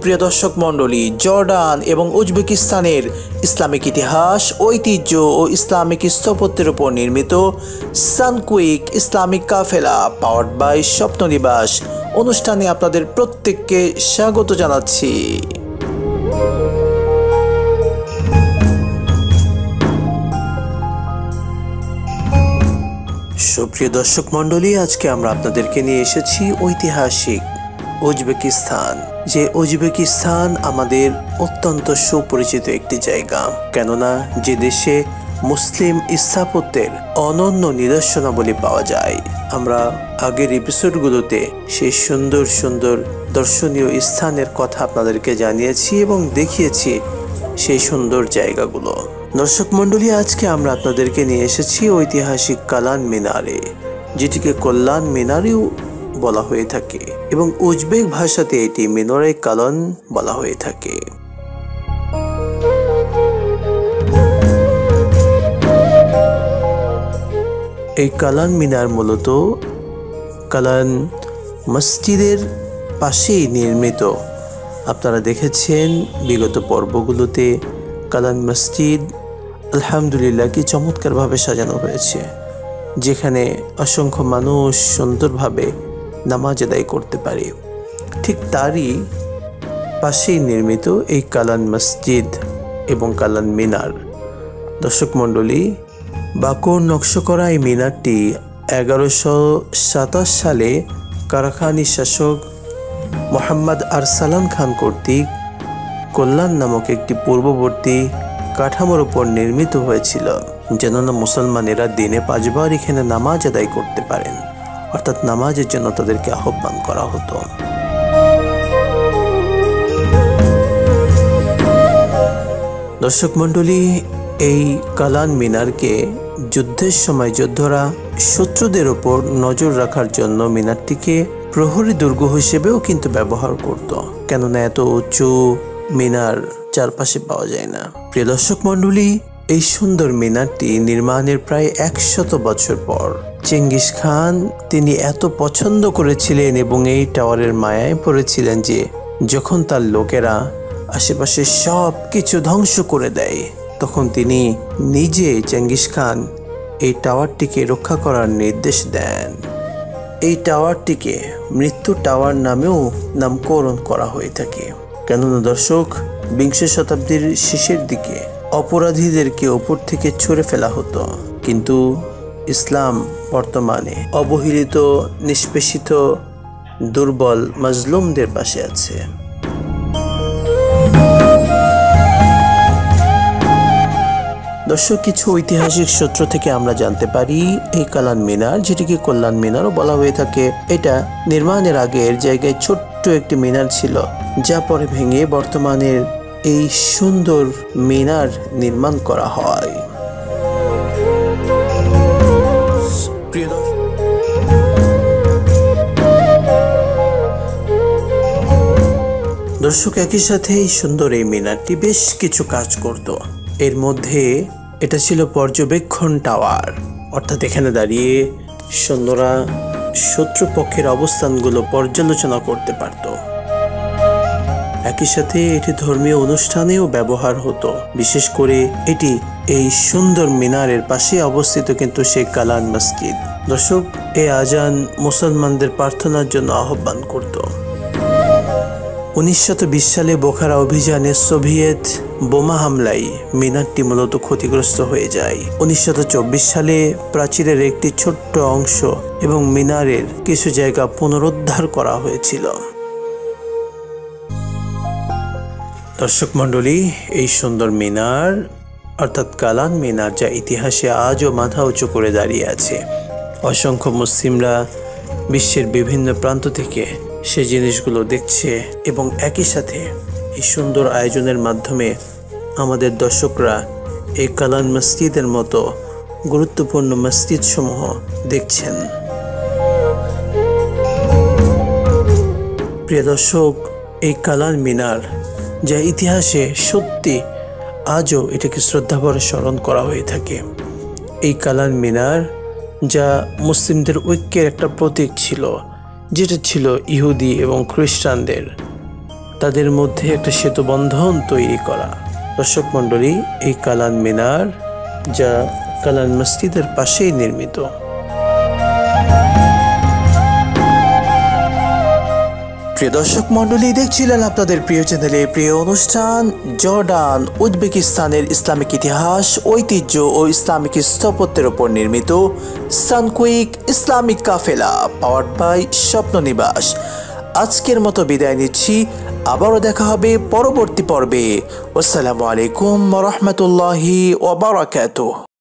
সুপ্রিয় দর্শক মণ্ডলী, জর্ডান এবং উজবেকিস্তানের ইসলামিক ইতিহাস, ঐতিহ্য ও ইসলামিক স্থাপত্যের উপর নির্মিত সানকুইক ইসলামিক কাফেলা পাওয়ার্ড বাই স্বপ্ননিবাস অনুষ্ঠানে আপনাদের প্রত্যেককে স্বাগত জানাচ্ছি। সুপ্রিয় দর্শক মণ্ডলী, আজকে আমরা আপনাদেরকে নিয়ে এসেছি ঐতিহাসিক উজবেকিস্তান। যে উজবেকিস্তান আমাদের অত্যন্ত সুপরিচিত একটি জায়গা, কেননা যে দেশে মুসলিম স্থাপত্যের অনন্য নিদর্শনাবলী পাওয়া যায়। আমরা আগের এপিসোডগুলোতে সেই সুন্দর সুন্দর দর্শনীয় স্থানের কথা আপনাদেরকে জানিয়েছি এবং দেখিয়েছি সেই সুন্দর জায়গাগুলো। দর্শক মণ্ডলী, আজকে আমরা আপনাদেরকে নিয়ে এসেছি ঐতিহাসিক কালান মিনারে, যেটিকে কল্যাণ মিনারেও বলা হয়ে থাকে এবং উজবেক ভাষাতে এটি মিনারে কালান বলা হয়ে থাকে। এই কালান মিনার মূলত কালান মসজিদের পাশেই নির্মিত। আপনারা দেখেছেন বিগত পর্বগুলোতে কালান মসজিদ আলহামদুলিল্লাহ কি চমৎকারভাবে সাজানো হয়েছে, যেখানে অসংখ্য মানুষ সুন্দরভাবে নামাজ আদায় করতে পারে। ঠিক তারই পাশেই নির্মিত এই কালান মসজিদ এবং কালান মিনার। দর্শক মণ্ডলী, বাঁকর নকশা করা এই মিনারটি 1127 সালে কারাখানি শাসক মোহাম্মদ আরসালান খান কর্তৃক কল্যাণ নামক একটি পূর্ববর্তী কাঠামোর উপর নির্মিত হয়েছিল, যেন না মুসলমানেরা দিনে 5 বার এখানে নামাজ আদায় করতে পারেন, অর্থাৎ নামাজের জন্য তাদেরকে আহ্বান করা হতো। দর্শক মণ্ডলী, এই কালান মিনারকে যুদ্ধের সময় যোদ্ধারা শত্রুদের উপর নজর রাখার জন্য মিনারটিকে প্রহরী দুর্গ হিসেবেও কিন্তু ব্যবহার করত, কেননা এত উঁচু মিনার চারপাশে পাওয়া যায় না। প্রিয় দর্শক মণ্ডলী, এই সুন্দর মিনারটি নির্মাণের প্রায় 100 বছর পর চেঙ্গিস খান তিনি এত পছন্দ করেছিলেন এবং এই টাওয়ারের মায়ায় পড়েছিলেন যে যখন তার লোকেরা আশেপাশে সব কিছু ধ্বংস করে দেয়, তখন তিনি নিজে চেঙ্গিস খান এই টাওয়ারটিকে রক্ষা করার নির্দেশ দেন। এই টাওয়ারটিকে মৃত্যু টাওয়ার নামেও নামকরণ করা হয়ে থাকে, কেননা দর্শক, বিংশ শতাব্দীর শেষের দিকে অপরাধীদেরকে ওপর থেকে ছুঁড়ে ফেলা হতো, কিন্তু ইসলাম বর্তমানে অবহেলিত, নিষ্পেষিত, দুর্বল মাজলুমদের পাশে আছে। দর্শক, কিছু ঐতিহাসিক সূত্র থেকে আমরা জানতে পারি এই কালান মিনার, যেটিকে কল্যাণ মিনারও বলা হয়ে থাকে, এটা নির্মাণের আগের জায়গায় ছোট্ট একটি মিনার ছিল, যা পরে ভেঙে বর্তমানের এই সুন্দর মিনার নির্মাণ করা হয়। দর্শক, একই সাথে এই সুন্দর এই মিনারটি বেশ কিছু কাজ করত। এর মধ্যে এটা ছিল পর্যবেক্ষণ টাওয়ার, অর্থাৎ এখানে দাঁড়িয়ে সৈন্যরা শত্রুপক্ষের অবস্থানগুলো পর্যালোচনা করতে পারত। একই সাথে এটি ধর্মীয় অনুষ্ঠানেও ব্যবহার হতো, বিশেষ করে এটি এই সুন্দর মিনারের পাশে অবস্থিত কিন্তু সেই কালান মসজিদ। দর্শক, এই আজান মুসলমানদের প্রার্থনার জন্য আহ্বান করত। 1920 সালে বোখারা অভিযানে সোভিয়েত বোমা হামলায় মিনারটি মূলত ক্ষতিগ্রস্ত হয়ে যায়। 1924 সালে প্রাচীরের একটি ছোট্ট অংশ এবং মিনারের কিছু জায়গা পুনরুদ্ধার করা হয়েছিল। দর্শক মণ্ডলী, এই সুন্দর মিনার অর্থাৎ কালান মিনার, যা ইতিহাসে আজও মাথা উঁচু করে দাঁড়িয়ে আছে। অসংখ্য মুসলিমরা বিশ্বের বিভিন্ন প্রান্ত থেকে সে জিনিসগুলো দেখছে এবং একই সাথে এই সুন্দর আয়োজনের মাধ্যমে আমাদের দর্শকরা এই কালান মসজিদের মতো গুরুত্বপূর্ণ মসজিদ সমূহ দেখছেন। প্রিয় দর্শক, এই কালান মিনার, যা ইতিহাসে সত্যি আজও এটাকে শ্রদ্ধাভরে স্মরণ করা হয়ে থাকে। এই কালান মিনার, যা মুসলিমদের ঐক্যের একটা প্রতীক ছিল, যেটা ছিল ইহুদি এবং খ্রিস্টানদের তাদের মধ্যে একটা সেতুবন্ধন তৈরি করা। দর্শক মণ্ডলী, এই কালান মিনার যা কালান মসজিদের পাশেই নির্মিত। প্রিয় দর্শক মণ্ডলী, দেখছিলেন আপনাদের প্রিয় চ্যানেলে প্রিয় অনুষ্ঠান জর্ডান উজবেকিস্তানের ইসলামিক ইতিহাস, ঐতিহ্য ও ইসলামিক স্থাপত্যের উপর নির্মিত সানকুইক ইসলামিক কাফেলা পাওয়ার্ড বাই স্বপ্ন নিবাস। আজকের মতো বিদায় নিচ্ছি, আবারও দেখা হবে পরবর্তী পর্বে। আসসালামু আলাইকুম ওয়া রাহমাতুল্লাহি ওয়া বারাকাতুহু।